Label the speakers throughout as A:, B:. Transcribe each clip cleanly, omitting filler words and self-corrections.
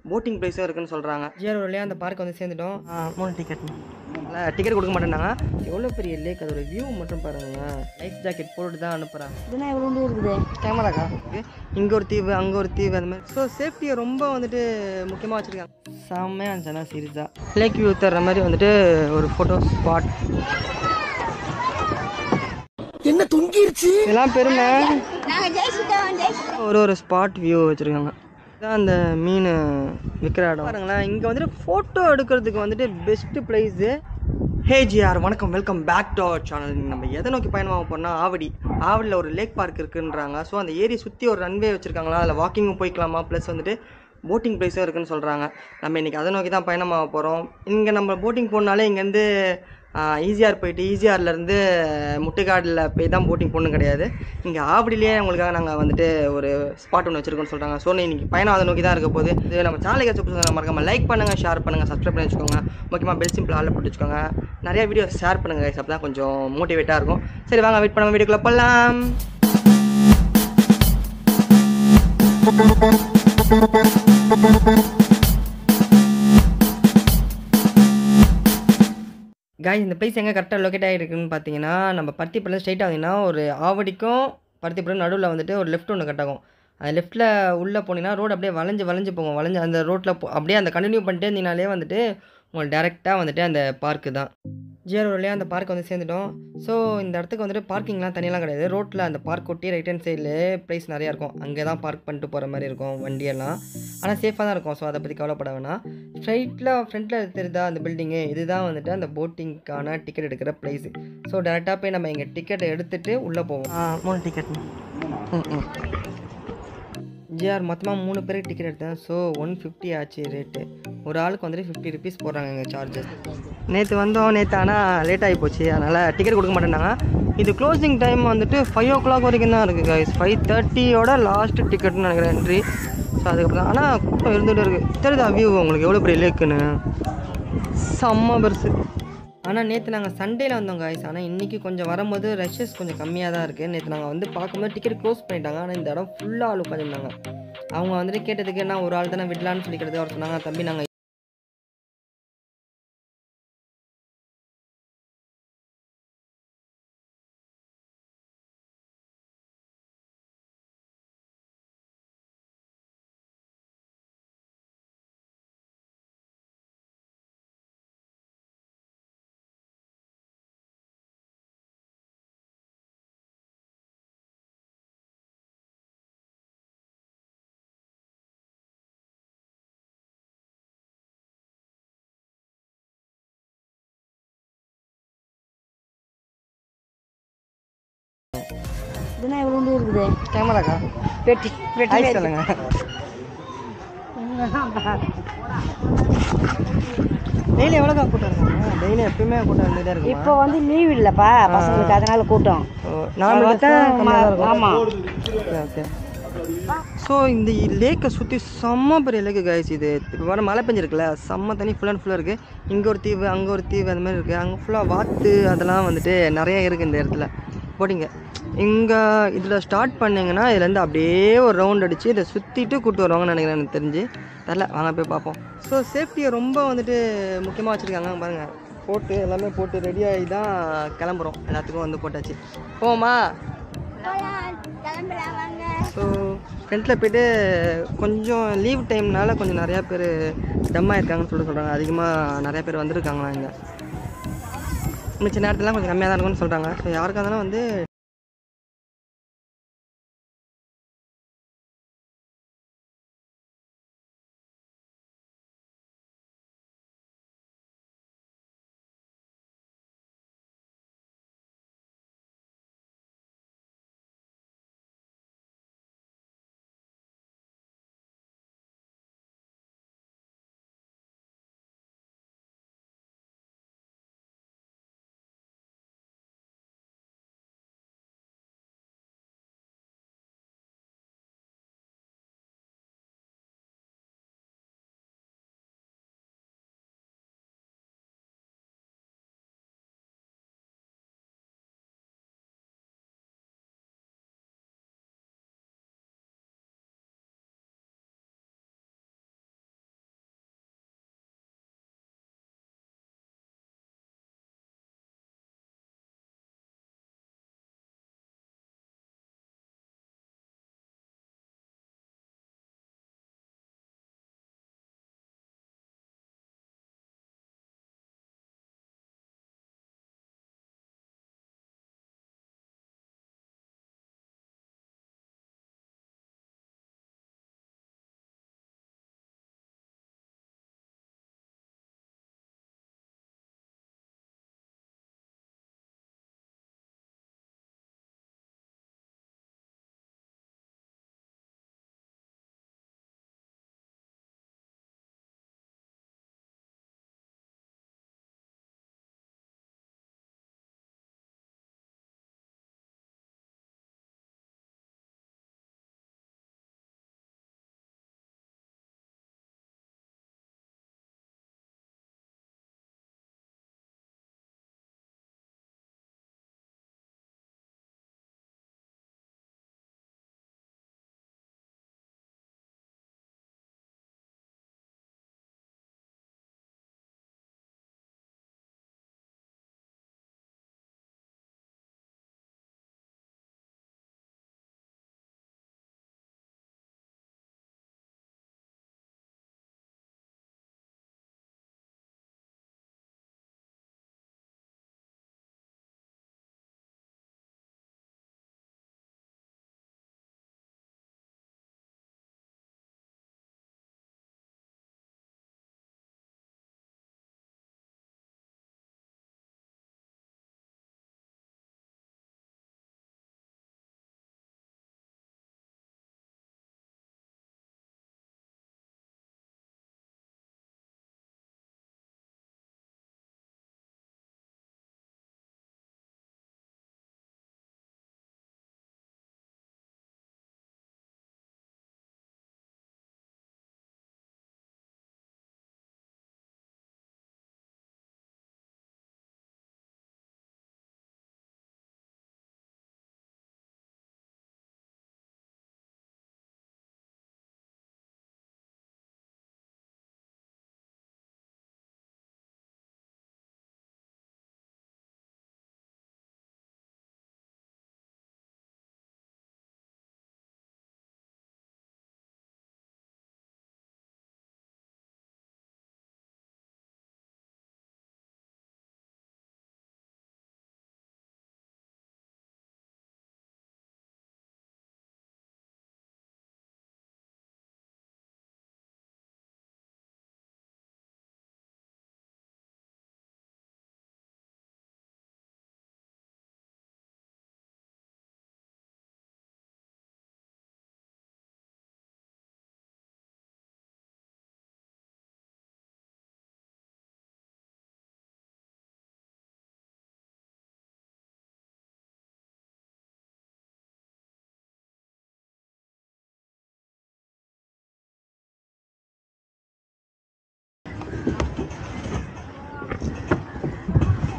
A: Boating ப்ரைஸும் இருக்குன்னு சொல்கிறாங்க. ஜிஆர் வழியாக அந்த பார்க் வந்து சேர்ந்துட்டோம். 3 டிக்கெட் இல்லை, டிக்கெட் கொடுக்க மாட்டேன்னாங்க. எவ்வளோ பெரிய லேக், அதோட வியூ மட்டும் பாருங்களேன். லைஃப் ஜாக்கெட் போட்டு தான் அனுப்புகிறாங்க.
B: இதெல்லாம் எவ்வளோ இருக்குது
A: கேமராக்கா இங்கே ஒரு தீவு, அங்கே ஒரு தீவு, அந்த மாதிரி. ஸோ சேஃப்டியை ரொம்ப வந்துட்டு முக்கியமாக வச்சுருக்காங்க. செம்மையாக இருந்துச்சுன்னா சீரியஸாக லேக் வியூ தர்ற மாதிரி வந்துட்டு ஒரு ஃபோட்டோ ஸ்பாட். என்ன தொங்கிருச்சு இதெல்லாம் பெருமை. ஒரு ஸ்பாட் வியூ வச்சுருக்காங்க. இதான் அந்த மீன் விற்கிற இடம் பாருங்களேன். இங்கே வந்துட்டு ஃபோட்டோ எடுக்கிறதுக்கு வந்துட்டு பெஸ்ட்டு ப்ளேஸு. ஹே ஜிஆர், வணக்கம், welcome back to our channel. நம்ம எதை நோக்கி பயணமாக போனால் ஆவடியில் ஒரு லேக் பார்க் இருக்குன்றாங்க. ஸோ அந்த ஏரியை சுற்றி ஒரு ரன்வே வச்சுருக்காங்களா, அதில் வாக்கிங்கும் போய்க்கலாமா, ப்ளஸ் வந்துட்டு போட்டிங் ப்ளேஸும் இருக்குன்னு சொல்கிறாங்க. நம்ம இன்றைக்கி அதை நோக்கி தான் பயணமாக போகிறோம். இங்கே நம்ம போட்டிங் போனாலே இங்கேருந்து ஈஸியார் போயிட்டு ஈஸியார்லேருந்து முட்டுக்காடில் போய் தான் போட்டிங் போகணும் கிடையாது. இங்கே ஆவடியிலே உங்களுக்காக நாங்கள் வந்துட்டு ஒரு ஸ்பாட் ஒன்று வச்சுருக்கோன்னு சொல்கிறாங்க. ஸோ இன்றைக்கி பயணம் அதை நோக்கி தான் இருக்க போகுது. இது நம்ம சேனலுக்கு வச்சு மறக்காமல் லைக் பண்ணுங்கள், ஷேர் பண்ணுங்கள், சப்ஸ்கிரைப் பண்ணி வச்சுக்கோங்க. முக்கியமாக பெல் சிம்பிள் ஆளில் போட்டு வச்சுக்கோங்க. நிறைய வீடியோ ஷேர் பண்ணுங்கள் கைஸ், அப்போ தான் கொஞ்சம் மோட்டிவேட்டாக இருக்கும். சரி வாங்க, வெயிட் பண்ணாமல் வீடியோக்குள்ளே போகலாம். காய்ஸ், இந்த பிளேஸ் எங்கே கரெக்டாக லொக்கேட் ஆகிருக்குன்னு பார்த்தீங்கன்னா, நம்ம பருத்திப்புறம் ஸ்ட்ரைட் ஆகுதுன்னா ஒரு ஆவடிக்கும் பருத்திப்புறம் நடுவில் வந்துட்டு ஒரு லெஃப்ட் ஒன்று கட் ஆகும். அந்த லெஃப்ட்டில் உள்ளே போனீங்கன்னா ரோடு அப்படியே வளைஞ்சு போகும். அந்த ரோட்டில் அப்படியே அந்த கண்டினியூ பண்ணிட்டே இருந்தீங்கனாலே வந்துட்டு உங்களுக்கு டேரெக்டாக வந்துட்டு அந்த பார்க்கு தான். ஜிஆர் வழியாக அந்த பார்க் வந்து சேர்ந்துட்டோம். ஸோ இந்த இடத்துக்கு வந்துட்டு பார்க்கிங்லாம் தனியெல்லாம் கிடையாது. ரோட்டில் அந்த பார்க் ஒட்டி ரைட் ஹேண்ட் சைடில் ப்ளேஸ் நிறையா இருக்கும். அங்கே தான் பார்க் பண்ணிட்டு போகிற மாதிரி இருக்கும் வண்டியெல்லாம். ஆனால் சேஃபாக தான் இருக்கும். ஸோ அதை பற்றி கவலைப்பட வேணாம். ஃப்ரண்ட்டில் தெரியுதா அந்த பில்டிங்கு, இதுதான் வந்துட்டு அந்த போட்டிங்க்கான டிக்கெட் எடுக்கிற ப்ளேஸு. ஸோ டேரெக்டாக போய் நம்ம இங்கே டிக்கெட்டை எடுத்துகிட்டு உள்ளே போவோம். 3 டிக்கெட். ஜிஆர் மொத்தமாக 3 பேருக்கு டிக்கெட் எடுத்தேன். ஸோ 150 ஆச்சு ரேட்டு. ஒரு ஆளுக்கு வந்துட்டு 50 ருபீஸ் போடுறாங்க எங்கள் சார்ஜஸ். நேற்று வந்தோம், ஆனால் லேட் ஆகி போச்சு, அதனால் டிக்கெட் கொடுக்க மாட்டேன்னாங்க. இது க்ளோசிங் டைம் வந்துட்டு 5 o'clock வரைக்கும் தான் இருக்குது கைஸ். 5:30 லாஸ்ட்டு டிக்கெட்னு நினைக்கிறேன் என்ட்ரி. ஸோ அதுக்கப்புறம் ஆனால் கூட்டம் இருந்துகிட்டே இருக்குது. தெரியுதா வியூ உங்களுக்கு எவ்வளோ பெரிய லேக்குன்னு, செம்ம பெருசு. ஆனால் நேற்று நாங்கள் சண்டேயில் வந்தோம் காய்ஸ். ஆனால் இன்றைக்கி கொஞ்சம் வரும்போது ரஷ்ஷஸ் கொஞ்சம் கம்மியாக தான் இருக்குது. நேற்று நாங்கள் வந்து பார்க்கும்போது டிக்கெட் க்ளோஸ் பண்ணிட்டாங்க. ஆனால் இந்த இடம் ஃபுல்லாக ஆள் உட்காந்துருந்தாங்க. அவங்க வந்துட்டு கேட்டதுக்கு என்ன ஒரு ஆள் தானே விடலான்னு சொல்லிக்கிறது. அவர் சொன்னாங்க, தம்பி நாங்கள்
B: இதெல்லாம் எவ்வளோ இருக்குது
A: கேமராக்கா
B: பெட்டி
A: சொல்லுங்க. டெய்லி எவ்வளோக்கா கூட்டம் இருக்காங்க? டெய்லி எப்பயுமே கூட்டம் இருந்துகிட்டே இருக்கும்.
B: இப்போ வந்து லீவ் இல்லைப்பா பசங்களுக்கு, அதனால கூட்டம் ஆமாம்.
A: ஓகே. ஸோ இந்த லேக்கை சுற்றி செம்ம பெரிய லேக்கு கைஸ். இது இப்போ வர மழை பெஞ்சிருக்குல்ல, செம்ம தண்ணி ஃபுல் அண்ட் ஃபுல்லாக இருக்குது. இங்கே ஒரு தீவு, அங்கே ஒரு தீவு, அந்த மாதிரி இருக்குது. அங்கே ஃபுல்லாக வாத்து அதெல்லாம் வந்துட்டு நிறைய இருக்குது இந்த இடத்துல போட்டிங்க. இங்கே இதில் ஸ்டார்ட் பண்ணிங்கன்னா இதுலேருந்து அப்படியே ஒரு ரவுண்ட் அடித்து இதை சுற்றிட்டு கூப்பிட்டு வருவாங்கன்னு நினைக்கிறேன், எனக்கு தெரிஞ்சு தெரில. வாங்க போய் பார்ப்போம். ஸோ சேஃப்டியை ரொம்ப வந்துட்டு முக்கியமாக வச்சுருக்காங்க பாருங்கள். போட்டு எல்லாமே போட்டு ரெடியாகி தான் கிளம்புறோம். எல்லாத்துக்கும் வந்து போட்டாச்சு. போமா. ஸோ ஃப்ரெண்டில் போய்ட்டு கொஞ்சம் லீவ் டைம்னால கொஞ்சம் நிறையா பேர் டம்மாக இருக்காங்கன்னு சொல்கிறாங்க. அதிகமாக நிறையா பேர் வந்திருக்காங்களா இங்கே. மிச்ச நேரத்துலாம் கொஞ்சம் கம்மியாக தான் இருக்கும்னு சொல்கிறாங்க. ஸோ யாருக்காக இருந்தாலும் வந்து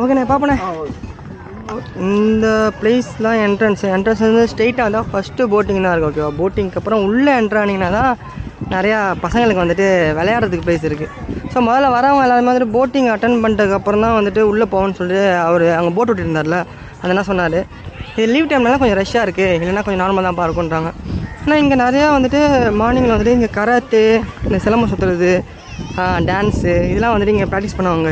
A: ஓகேண்ணே பார்ப்பண்ணே. இந்த பிளேஸ்லாம் என்ட்ரன்ஸ் வந்து ஸ்ட்ரெயிட்டாக தான் ஃபஸ்ட்டு போட்டிங் தான் இருக்குது. ஓகேவா, போட்டிங்க்கு அப்புறம் உள்ளே என்ட்ரானிங்கன்னா தான் நிறையா பசங்களுக்கு வந்துட்டு விளையாடுறதுக்கு பிளேஸ் இருக்குது. ஸோ முதல்ல வரவங்க எல்லாருமே வந்துட்டு போட்டிங் அட்டன் பண்ணிட்டதுக்கப்புறம் தான் வந்துட்டு உள்ளே போகணும்னு சொல்லிட்டு அவர் அங்கே போட் விட்டுருந்தார்ல, அதெல்லாம் சொன்னார். இது லீவ் டைம்லாம் கொஞ்சம் ரஷ்ஷாக இருக்குது, இல்லைன்னா கொஞ்சம் நார்மலாக தான் இருக்குன்றாங்க. ஆனால் இங்கே நிறையா வந்துட்டு மார்னிங்கில் வந்துட்டு இங்கே கராத்தே, இந்த சிலம்பம் சுற்றுறது, டான்ஸு இதெல்லாம் வந்துட்டு இங்கே ப்ராக்டிஸ் பண்ணுவாங்க.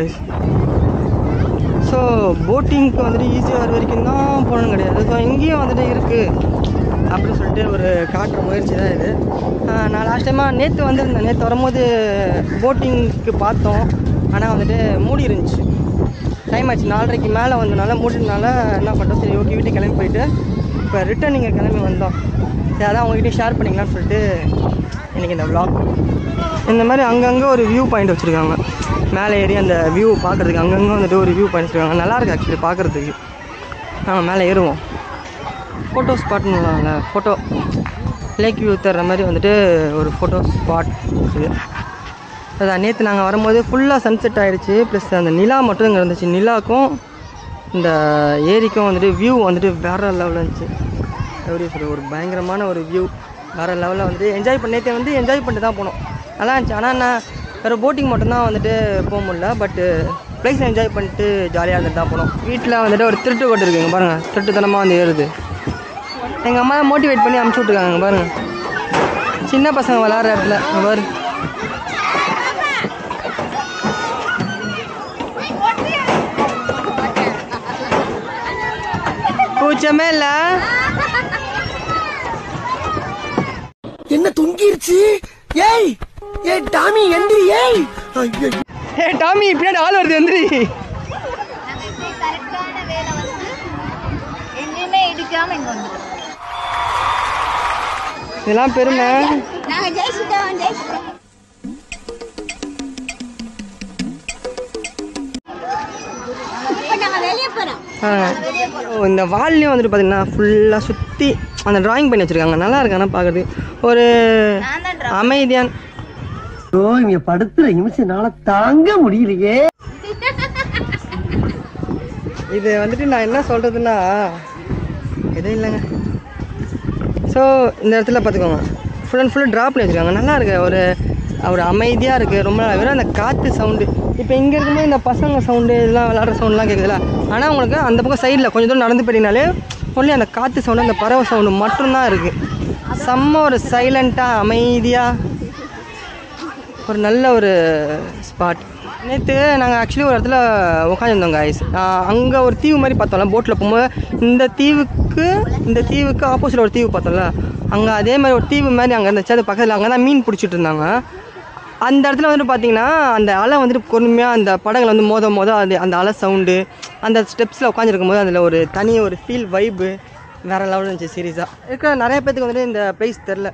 A: ஸோ போட்டிங்க்கு வந்துட்டு ஈஸியாக வர வரைக்கும் தான் போகணுன்னு கிடையாது. ஸோ இங்கேயும் வந்துட்டு இருக்குது அப்படின்னு சொல்லிட்டு ஒரு காட்டுற முயற்சி தான் இது. நான் லாஸ்ட் டைமாக நேற்று வந்திருந்தேன். நேற்று வரும்போது போட்டிங்க்கு பார்த்தோம், ஆனால் வந்துட்டு மூடி இருந்துச்சு. டைம் ஆச்சு, 4:30க்கு மேலே வந்ததுனால மூடினால என்ன பண்ணுறோம், சரி ஓகே வீட்டுக்கு கிளம்பி போயிட்டு இப்போ ரிட்டன் இங்கே கிளம்பி வந்தோம். சரி அதான் உங்கள்கிட்ட ஷேர் பண்ணிக்கலாம்னு சொல்லிட்டு இன்றைக்கி இந்த vlog. இந்த மாதிரி அங்கங்கே ஒரு வியூ பாயிண்ட் வச்சுருக்காங்க. மேலே ஏறி அந்த வியூ பார்க்குறதுக்கு அங்கங்கே வந்துட்டு ஒரு வியூ பாயிண்ட் வச்சுருக்காங்க. நல்லாயிருக்கு ஆக்சுவலி பார்க்குறதுக்கு. நாங்கள் மேலே ஏறுவோம். ஃபோட்டோ ஸ்பாட்னுலாம்ல, ஃபோட்டோ லேக் வியூ தர்ற மாதிரி வந்துட்டு ஒரு ஃபோட்டோ ஸ்பாட் இருக்குது. அதான் நேற்று நாங்கள் வரும்போது ஃபுல்லாக சன்செட் ஆகிடுச்சு. ப்ளஸ் அந்த நிலா மட்டும் இங்கே இருந்துச்சு. நிலாக்கும் இந்த ஏரிக்கும் வந்துட்டு வியூ வந்துட்டு வேறு லெவலில் இருந்துச்சு. எப்படி சொல்கிறது, ஒரு பயங்கரமான ஒரு வியூ வேறு லெவலில் வந்துட்டு என்ஜாய் நேற்று வந்து என்ஜாய் பண்ணிட்டு தான் போனோம். நல்லா இருந்துச்சு. ஆனால் நான் வேறு போட்டிங் மட்டும்தான் வந்துட்டு போக முடியல. பட்டு ப்ளேஸில் என்ஜாய் பண்ணிட்டு ஜாலியாக இருந்துட்டு தான் போனோம். வீட்டில் வந்துட்டு ஒரு திருட்டு கோட்டு இருக்குங்க பாருங்கள், திருட்டுத்தனமாக வந்து ஏறுது. எங்கள் அம்மா தான் மோட்டிவேட் பண்ணி அனுப்பிச்சி விட்ருக்காங்க பாருங்கள். சின்ன பசங்க விளாட்ற இடத்துல பாரு. பூச்சமே இல்லை,
C: என்ன தொங்கிருச்சு? ஏய் ஏய் டாமி எந்திரி. ஏய்
A: ஏ டாமி பின்னாடி ஆள் வருது, எந்திரி. இதெல்லாம் பெருமை. இந்த வால்லையும் வந்துட்டு பார்த்தீங்கன்னா ஃபுல்லாக சுற்றி அந்த ட்ராயிங் பண்ணி வச்சுருக்காங்க. நல்லா இருக்கு. ஆனால் பார்க்குறதுக்கு ஒரு அமைதியான.
C: இங்க படுத்துற நிமிஷம்னால தாங்க முடியலையே.
A: இது வந்துட்டு நான் என்ன சொல்கிறதுன்னா எதுவும் இல்லைங்க. ஸோ இந்த இடத்துல பார்த்துக்கோங்க, ஃபுல் அண்ட் ஃபுல்லாக ட்ராப் பண்ணி வச்சுருக்காங்க. நல்லா இருக்குது, ஒரு அமைதியாக இருக்குது. ரொம்ப வெறும் அந்த காற்று சவுண்டு. இப்போ இங்கே இருக்கும்போது இந்த பசங்க சவுண்டு இதெல்லாம் விளாட்ற சவுண்ட்லாம் கேட்குதுல. ஆனால் உங்களுக்கு அந்த பக்கம் சைடில் கொஞ்சம் தூரம் நடந்து போயிட்டீங்கனாலே ஒன்லி அந்த காற்று சவுண்டு, அந்த பறவை சவுண்டு மட்டும்தான் இருக்குது. செம்ம ஒரு சைலண்ட்டாக அமைதியாக ஒரு நல்ல ஒரு ஸ்பாட். நேற்று நாங்கள் ஆக்சுவலி ஒரு இடத்துல உட்காந்துருந்தோம் காய்ஸ். அங்கே ஒரு தீவு மாதிரி பார்த்தோம்ல போட்டில் போகும்போது, இந்த தீவுக்கு ஆப்போசிட்டில் ஒரு தீவு பார்த்தோம்ல, அங்கே அதே மாதிரி ஒரு தீவு மாதிரி அங்கே இருந்துச்சு. அது பக்கத்தில் அங்கே தான் மீன் பிடிச்சிட்டு இருந்தாங்க. அந்த இடத்துல வந்துட்டு பார்த்தீங்கன்னா அந்த அலை வந்துட்டு பொறுமையாக அந்த படங்களை வந்து மோத அது அந்த அலை சவுண்டு, அந்த ஸ்டெப்ஸில் உட்காந்துருக்கும் போது அதில் ஒரு தனி ஒரு ஃபீல் வைப்பு வேறு லெவலில் இருந்துச்சு. சீரியஸாக இருக்கிற நிறைய பேத்துக்கு வந்துட்டு இந்த ப்ளேஸ் தெரில.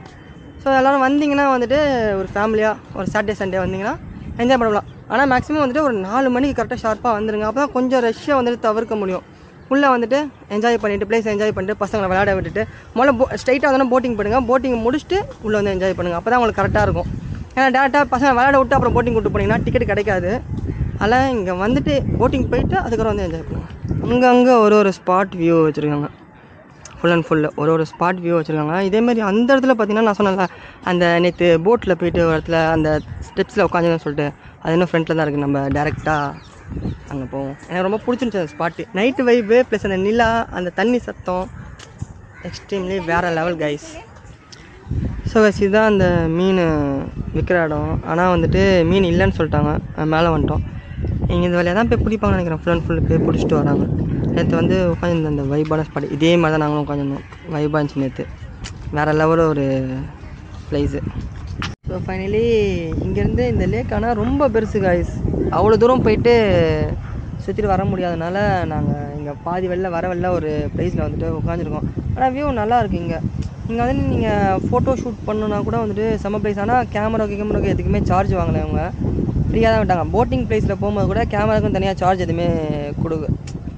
A: ஸோ எல்லோரும் வந்தீங்கன்னா வந்துட்டு ஒரு ஃபேமிலியாக ஒரு சாட்டர்டே சண்டே வந்தீங்கன்னா என்ஜாய் பண்ணலாம். ஆனால் மேக்ஸிமம் வந்துட்டு ஒரு 4 மணிக்கு கரெக்டாக ஷார்ப்பாக வந்துடுங்க. அப்போ தான் கொஞ்சம் ரஷ்ஷாக வந்துட்டு தவிர்க்க முடியும். உள்ளே வந்துட்டு என்ஜாய் பண்ணிவிட்டு ப்ளேஸ் என்ஜாய் பண்ணிட்டு பசங்களை விளையாட விட்டுட்டு முதல்ல ஸ்ட்ரைட்டாக வந்து போட்டிங் பண்ணுங்கள். போட்டிங் முடிச்சுட்டு உள்ளே வந்து என்ஜாய் பண்ணுங்கள். அப்போ தான் உங்களுக்கு கரெக்டாக இருக்கும். ஏன்னா டேரெக்டாக பசங்க விளையாட விட்டு அப்புறம் போட்டிங் கூப்பிட்டு போனீங்கன்னா டிக்கெட் கிடைக்காது. அதனால் இங்கே வந்துட்டு போட்டிங் போயிட்டு அதுக்கப்புறம் வந்து என்ஜாய் பண்ணுங்கள். அங்கங்கே ஒரு ஸ்பாட் வியூ வச்சுருக்காங்க. ஃபுல் அண்ட் ஃபுல்லு ஒரு ஸ்பாட் வியூ வச்சுருக்காங்க. இதேமாதிரி அந்த இடத்துல பார்த்திங்கன்னா நான் சொன்னேன்ல, அந்த நேற்று போட்டில் போயிட்டு ஒரு இடத்துல அந்த ஸ்டெப்ஸில் உட்காந்துன்னு சொல்லிட்டு அது இன்னும் ஃப்ரண்ட்டில் தான் இருக்குது. நம்ம டேரெக்டாக அங்கே போவோம். எனக்கு ரொம்ப பிடிச்சிருந்துச்சி அந்த ஸ்பாட்டு. நைட்டு வைப்பு ப்ளஸ் அந்த நிலா, அந்த தண்ணி சத்தம் எக்ஸ்ட்ரீம்லி வேறு லெவல் கைஸ். ஸோ கைஸ் இதுதான் அந்த மீன் விற்கிற இடம். ஆனால் வந்துட்டு மீன் இல்லைன்னு சொல்லிட்டாங்க. மேலே வந்துட்டோம். இங்கே இந்த வேலையாக தான் போய் பிடிப்பாங்கன்னு நினைக்கிறேன். ஃபுல் அண்ட் ஃபுல்லு போய் பிடிச்சிட்டு வராங்க. நேற்று வந்து உட்காந்துருந்த அந்த வைபான ஸ்பாட் இதே மாதிரி தான் நாங்களும் உட்காந்துருந்தோம். வைபாக இருந்துச்சு நேற்று. வேறு லெவலில் ஒரு ப்ளேஸு. ஸோ ஃபைனலி இங்கேருந்து இந்த லேக் ஆனால் ரொம்ப பெருசு காய்ஸ். அவ்வளோ தூரம் போயிட்டு சுற்றிட்டு வர முடியாதனால நாங்கள் இங்கே பாதி வெளில ஒரு ப்ளேஸில் வந்துட்டு உட்காந்துருக்கோம். ஆனால் வியூ நல்லாயிருக்கு. இங்கே வந்து நீங்கள் ஃபோட்டோ ஷூட் பண்ணணுன்னா கூட வந்துட்டு செம்ம ப்ளேஸ். ஆனால் கேமராவுக்கு எதுக்குமே சார்ஜ் வாங்கலை. அவங்க ஃப்ரீயாக தான் விட்டாங்க. போட்டிங் ப்ளேஸில் போகும்போது கூட கேமராவுக்கும் தனியாக சார்ஜ் எதுவுமே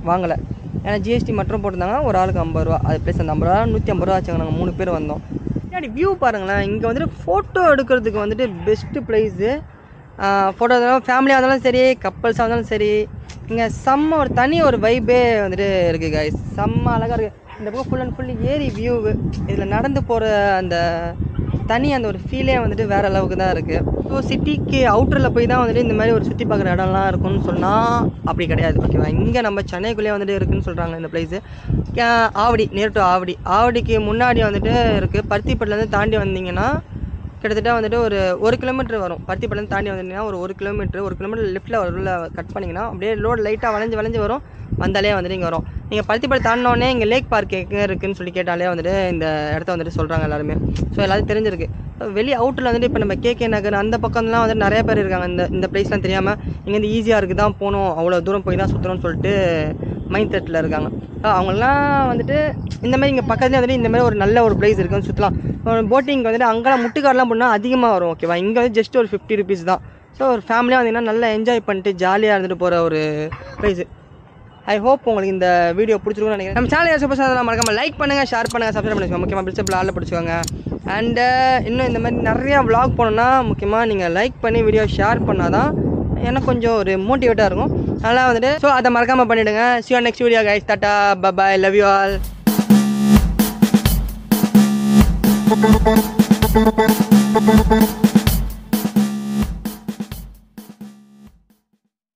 A: வாங்கலை. ஏன்னா ஜிஎஸ்டி மட்டும் போட்டிருந்தாங்க. ஒரு ஆளுக்கு 50 ரூபா. அது ப்ளஸ் அந்த 50 ரூபா 150 ரூபா ஆச்சுங்க. நாங்கள் 3 பேர் வந்தோம். பின்னாடி வியூ பாருங்களேன். இங்கே வந்துட்டு ஃபோட்டோ எடுக்கிறதுக்கு வந்துட்டு பெஸ்ட்டு ப்ளேஸு. ஃபோட்டோ ஃபேமிலியாக இருந்தாலும் சரி கப்பல்ஸாக இருந்தாலும் சரி இங்கே செம்ம ஒரு தனி ஒரு வைபே வந்துட்டு இருக்குது கைஸ். செம்ம அழகாக இருக்குது. இந்த பக்கம் ஃபுல் அண்ட் ஃபுல்லி ஏரி வியூவு. இதில் நடந்து போகிற அந்த தனி அந்த ஒரு ஃபீலே வந்துட்டு வேறு அளவுக்கு தான் இருக்குது. ஸோ சிட்டிக்கு அவுட்டரில் போய் தான் வந்துட்டு இந்த மாதிரி ஒரு சுற்றி பார்க்குற இடம்லாம் இருக்குன்னு சொன்னால் அப்படி கிடையாது. ஓகேவா, இங்கே நம்ம சென்னைக்குள்ளேயே வந்துட்டு இருக்குதுன்னு சொல்கிறாங்க இந்த பிளேஸு. ஆவடி, நியர் டு ஆவடிக்கு முன்னாடி வந்துட்டு இருக்குது. பருத்திப்பட்டிலேருந்து தாண்டி வந்தீங்கன்னா கிட்டத்தட்ட வந்துட்டு ஒரு கிலோமீட்டர் வரும். பருத்திப்பட்டிலேருந்து தாண்டி வந்தீங்கன்னா ஒரு கிலோமீட்டர் லெஃப்ட்டில் உள்ள கட் பண்ணிங்கன்னா அப்படியே ரோடு லைட்டாக வளைஞ்சு வரும். வந்தாலே வந்துட்டு இங்கே வரும். நீங்கள் பருத்திப்பட்டி தாண்டினோடனே இங்கே லேக் பார்க் எங்கே இருக்குதுன்னு சொல்லி கேட்டாலே வந்துட்டு இந்த இடத்த வந்துட்டு சொல்கிறாங்க எல்லாருமே. ஸோ எல்லாத்தையும் தெரிஞ்சிருக்கு. வெளியே அவுட்டில் வந்துட்டு இப்போ நம்ம கேகே நகர் அந்த பக்கம்லாம் வந்துட்டு நிறைய பேர் இருக்காங்க. இந்த பிளேஸ்லாம் தெரியாமல் இங்கேருந்து ஈஸியாக இருக்குது தான் போகணும், அவ்வளோ தூரம் போய் தான் சுற்றணும்னு சொல்லிட்டு மைண்ட் செட்டில் இருக்காங்க. அவங்களாம் வந்துட்டு இந்த மாதிரி இங்கே பக்கத்துலேயே வந்துட்டு இந்த மாதிரி ஒரு நல்ல ஒரு பிளேஸ் இருக்குன்னு சுற்றலாம். போட்டிங் வந்துட்டு அங்கெல்லாம் முட்டுக்காரெலாம் போனால் அதிகமாக வரும். ஓகேவா, இங்கே வந்து ஜஸ்ட் ஒரு 50 rupees தான். ஸோ ஒரு ஃபேமிலியாக வந்தீங்கன்னா நல்லா என்ஜாய் பண்ணிட்டு ஜாலியாக இருந்துட்டு போகிற ஒரு ப்ளேஸு. ஐ ஹோப் உங்களுக்கு இந்த வீடியோ பிடிச்சிருக்குன்னு நினைக்கிறேன். நம்ம சேனல் சூப்பர் சேனல் மறக்காமல் லைக் பண்ணுங்கள், ஷேர் பண்ணுங்கள், சப்ஸ்கிரைப் பண்ணிக்கோங்க. முக்கியமாக பிடிச்ச ஆளில் பிடிச்சிக்கோங்க. அண்டு இன்னும் இந்த மாதிரி நிறையா vlog போனோன்னா முக்கியமாக நீங்கள் லைக் பண்ணி வீடியோ ஷேர் பண்ணால் தான் எனக்கு கொஞ்சம் ஒரு மோட்டிவேட்டாக இருக்கும். நல்லா வந்துட்டு ஸோ அதை மறக்காமல் பண்ணிவிடுங்க. see you next video guys. Tata, bye bye, love you all.